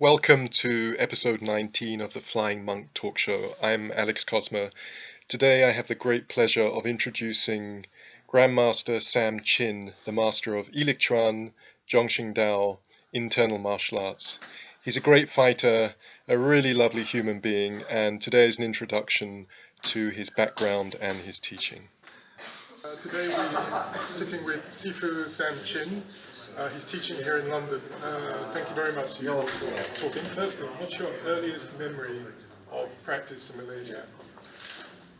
Welcome to episode 19 of the Flying Monk Talk Show. I'm Alex Cosma. Today I have the great pleasure of introducing Grandmaster Sam Chin, the master of I Liq Chuan, Zhongxing Dao, internal martial arts. He's a great fighter, a really lovely human being, and today is an introduction to his background and his teaching. Today we're sitting with Sifu Sam Chin. He's teaching here in London. Thank you very much for talking. Firstly, what's your earliest memory of practice in Malaysia?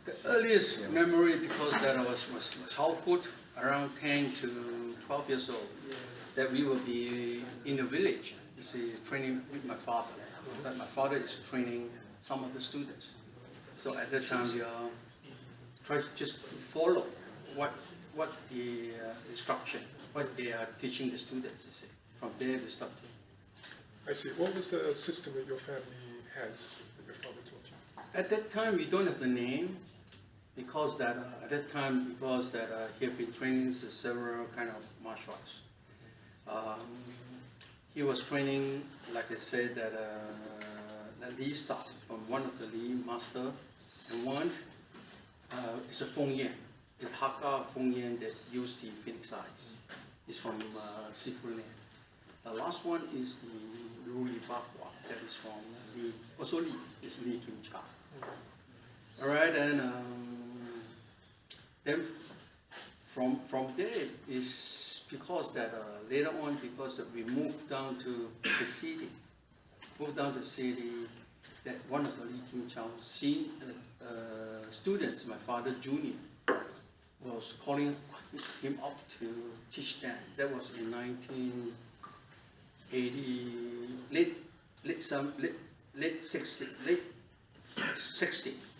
The earliest memory, because that I was childhood, around 10 to 12 years old, that we will be in the village, you see, training with my father. That my father is training some of the students. So at that time, we try to just follow what the instruction, what they are teaching the students, you see. From there we start. I see. What was the system that your family has, that your father taught you? At that time, we don't have the name, because that he had been training several kind of martial arts. He was training, like I said, that Lee style from one of the Lee master, and one is a Feng Yan. It's Hakka Feng Yan that used the phoenix eyes. It's from Sifu Land. The last one is the Ruli Bakwa, that is from Lee, also Lee, is Lee Kim Cha. All right, and then from there is because that later on, because we moved down to the city, that one of the Lee Kim Cha students, my father junior, was calling him up to teach them. That was in 1980, late 60,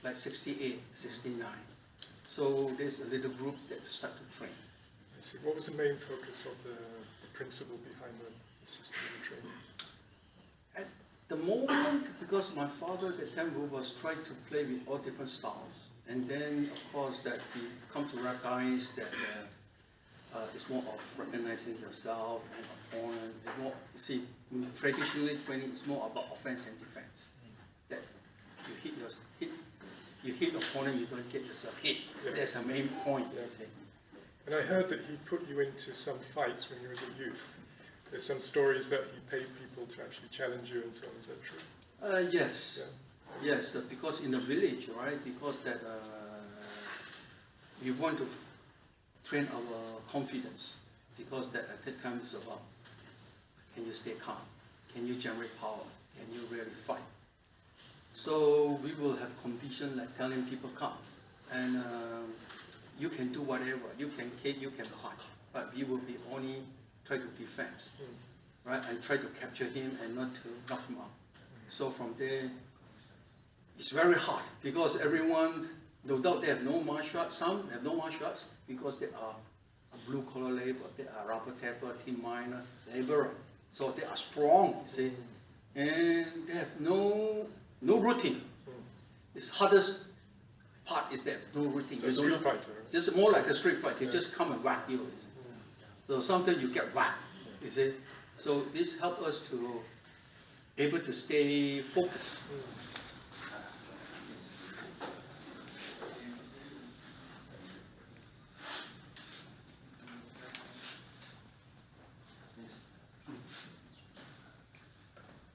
like 68, 69. So there's a little group that start to train. I see. What was the main focus of the principle behind the system of training? At the moment, because my father at the time was trying to play with all different styles, and then of course that he come to recognize that it's more of recognizing yourself and opponent. It's more, you see, traditionally training is more about offense and defense. That you hit your opponent, you don't get yourself hit. Yeah. That's the main point. Yeah. And I heard that he put you into some fights when you was a youth. There's some stories that he paid people to actually challenge you and so on. Is that true? Yes. Yeah. Yes, because in the village, right, because that we want to train our confidence, because that at that time it's about, can you stay calm? Can you generate power? Can you really fight? So we will have competition like telling people come, and you can do whatever. You can kick, you can punch, but we will be only try to defend, right, and try to capture him and not to knock him out. So from there, it's very hard, because everyone, no doubt they have no martial arts, some have no martial arts, because they are a blue-collar labor, they are rubber tapper, tin miner, laborer. So they are strong, you see, and they have no routine. It's hardest part is that no routine. So street fighter. Just more like a street fight. They just come and whack you. You see. So sometimes you get whacked, you see. So this helps us to able to stay focused.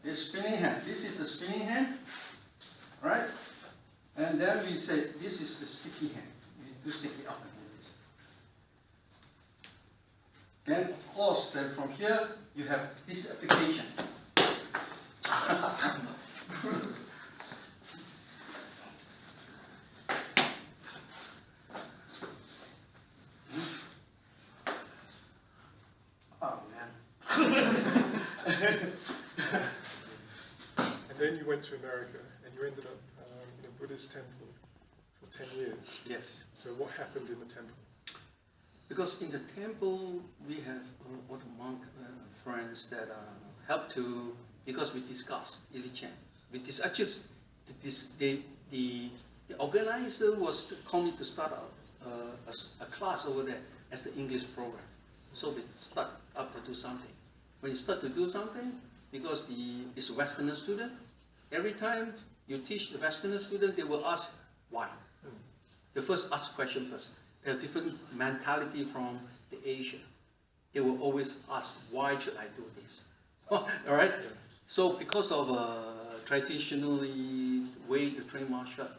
This spinning hand. This is the spinning hand, right? And then we say this is the sticky hand. We do stick it up again. Then of course, then from here you have this application. Oh man. Then you went to America, and you ended up in a Buddhist temple for 10 years. Yes. So what happened in the temple? Because in the temple, we have all the monk friends that help to, because we discuss I Liq Chuan. The organizer was calling to start a class over there as the English program. So we start up to do something. When you start to do something, because it's a Westerner student. Every time you teach the Westerner student, they will ask why. They first ask question first. They have different mentality from the Asian. They will always ask, why should I do this? All right? Yeah. So because of traditionally way to train martial art,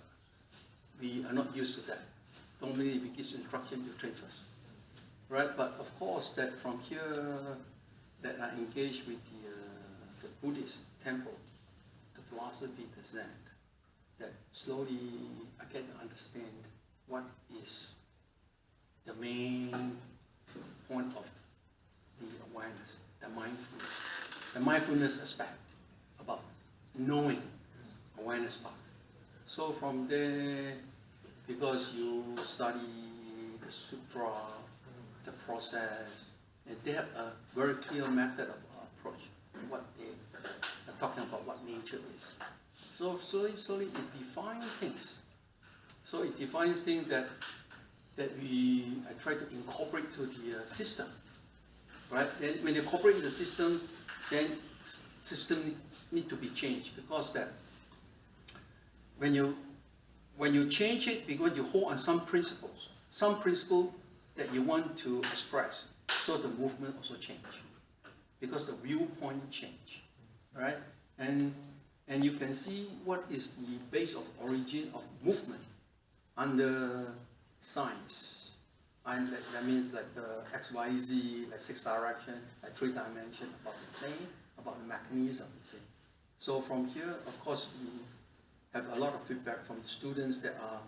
we are not used to that. Normally we give instruction to train first. Right? But of course that from here that I engage with the Buddhist temple, the philosophy, the Zen, that slowly I get to understand what is the main point of the awareness, the mindfulness aspect about knowing awareness part. So from there, because you study the sutra, the process, and they have a very clear method of approach, what they are talking about, what nature is. So slowly it defines things. So it defines things that I try to incorporate to the system, right? Then when you incorporate in the system, then system need to be changed, because that when you change it, because you hold on some principle that you want to express, so the movement also change, because the viewpoint change, right? And you can see what is the base of origin of movement under science. And that means like the X, Y, Z, like 6 direction, like 3 dimension, about the plane, about the mechanism, you see. So from here, of course, we have a lot of feedback from the students that are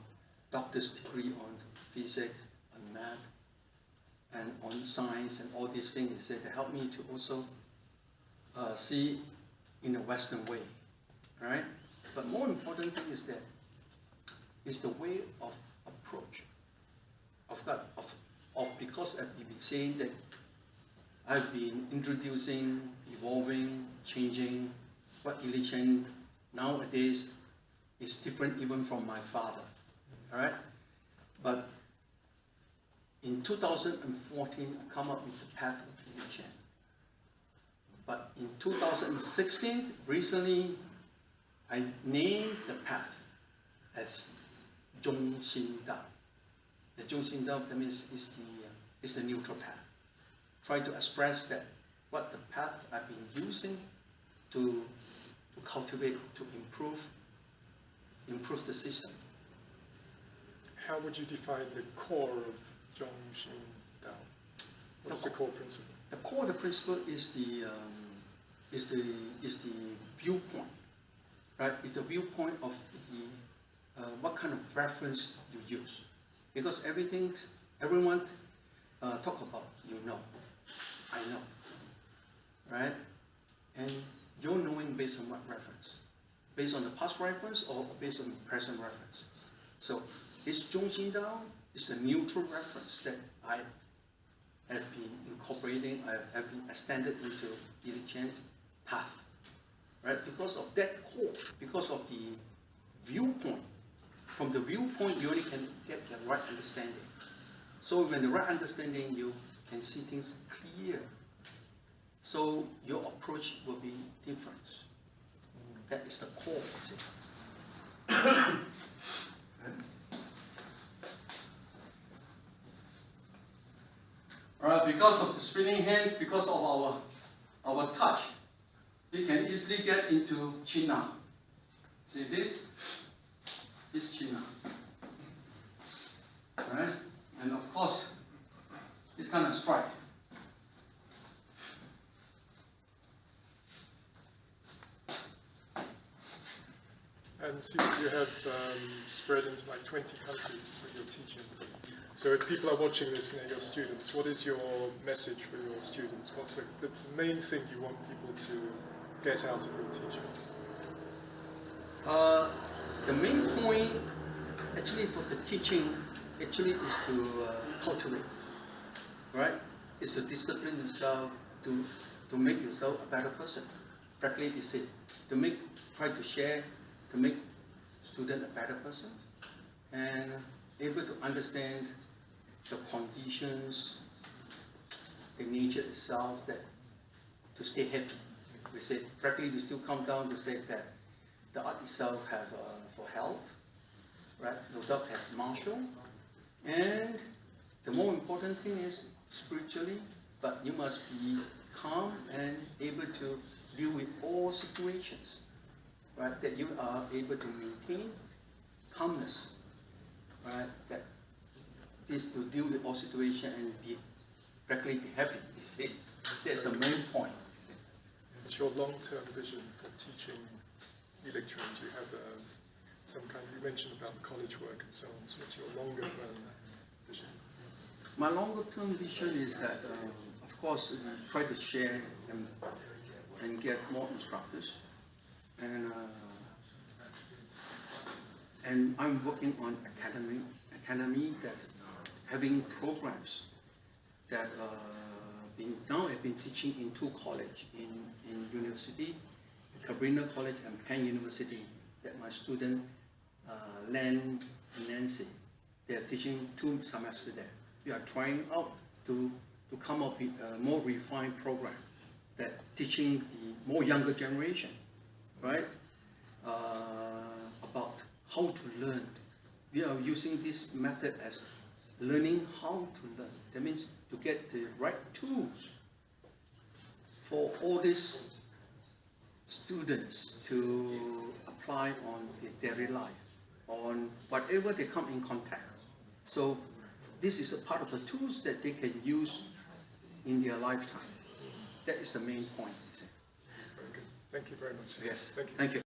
doctor's degree on physics, on math, and on science, and all these things. They say they help me to also see in a Western way, right? But more important thing is that is the way of approach. Because I've been saying that I've been introducing, evolving, changing what I Liq Chuan nowadays is different even from my father, all right? But in 2014, I come up with the path of I Liq Chuan. But in 2016, recently, I named the path as Zhong Xin Dao. The Zhong Xin Dao, that means is the neutral path. Try to express that what the path I've been using to cultivate, to improve the system. How would you define the core of Zhong Xin Dao? What's the core principle? The core of the principle is the viewpoint, right? It's the viewpoint of what kind of reference you use, because everyone talk about I know, right? And you're knowing based on what reference? Based on the past reference or based on the present reference? So this Zhong Xin Dao is a neutral reference that I have been incorporating, I have been extended into I Liq Chuan's path, right? Because of that core, because of the viewpoint. From the viewpoint, you only can get the right understanding. So when the right understanding, you can see things clear. So your approach will be different. That is the core. Alright, because of the spinning hand, because of our touch, we can easily get into China. See this? This China. Alright? And of course, this kind of strike. And see, you have spread into like 20 countries with your teaching. So if people are watching this and they're your students, what is your message for your students? What's the main thing you want people to get out of your teaching? The main point, actually, for the teaching, actually, is to cultivate, right? Is to discipline yourself, to make yourself a better person. Practically, is it to try to share, to make student a better person, and able to understand the conditions, the nature itself, that to stay happy. We say, practically we still come down to say that the art itself have for health, right? No doubt have martial, and the more important thing is spiritually, but you must be calm and able to deal with all situations, right? That you are able to maintain calmness, right? That is to deal with all situations and be practically be happy. You see, that's the main point. What's your long-term vision for teaching I Liq Chuan? Do you have some kind? You mentioned about the college work and so on. So what's your longer-term vision? My longer-term vision is that, of course, we try to share and get more instructors, and I'm working on academy that having programs that now I've been teaching in 2 colleges in university, Cabrina College and Penn University, that my student Len and Nancy, they are teaching 2 semesters there. We are trying out to come up with a more refined program that teaching the more younger generation, right, about how to learn. We are using this method as learning how to learn. That means to get the right tools for all these students to apply on their daily life, on whatever they come in contact. So this is a part of the tools that they can use in their lifetime. That is the main point. Very good. Thank you very much. Yes. Thank you. Thank you.